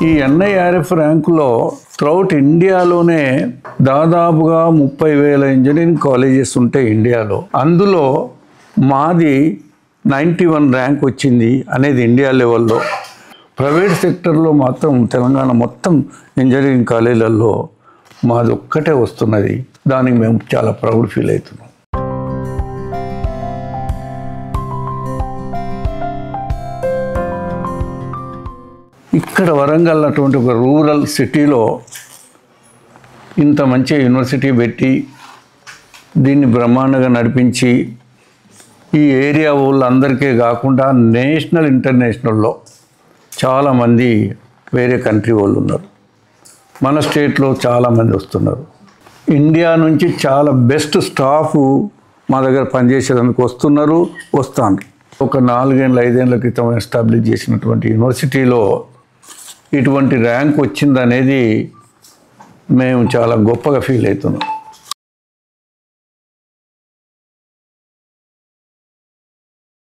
ఈ ఎన్ఐఆర్ఎఫ్ ర్యాంకులో త్రౌట్ ఇండియాలోనే దాదాపుగా 30,000 ఇంజనీరింగ్ కాలేజెస్ ఉంటాయి ఇండియాలో. అందులో మాది 91 ర్యాంక్ వచ్చింది అనేది ఇండియా లెవెల్లో. ప్రైవేట్ సెక్టర్లో మాత్రం తెలంగాణ మొత్తం ఇంజనీరింగ్ కాలేజీలలో మాది ఒక్కటే వస్తున్నది. దానికి మేము చాలా ప్రౌడ్ ఫీల్ అవుతున్నాం. ఇక్కడ వరంగల్ అటువంటి ఒక రూరల్ సిటీలో ఇంత మంచి యూనివర్సిటీ పెట్టి దీన్ని బ్రహ్మాండంగా నడిపించి ఈ ఏరియా వాళ్ళందరికీ కాకుండా నేషనల్ ఇంటర్నేషనల్లో చాలామంది వేరే కంట్రీ వాళ్ళు ఉన్నారు. మన స్టేట్లో చాలామంది వస్తున్నారు. ఇండియా నుంచి చాలా బెస్ట్ స్టాఫ్ మా దగ్గర పనిచేసేందుకు వస్తున్నారు, వస్తాను. ఒక 4-5 ఏళ్ల క్రితం ఎస్టాబ్లిష్ చేసినటువంటి యూనివర్సిటీలో ఇటువంటి ర్యాంక్ వచ్చిందనేది మేము చాలా గొప్పగా ఫీల్ అవుతున్నాం.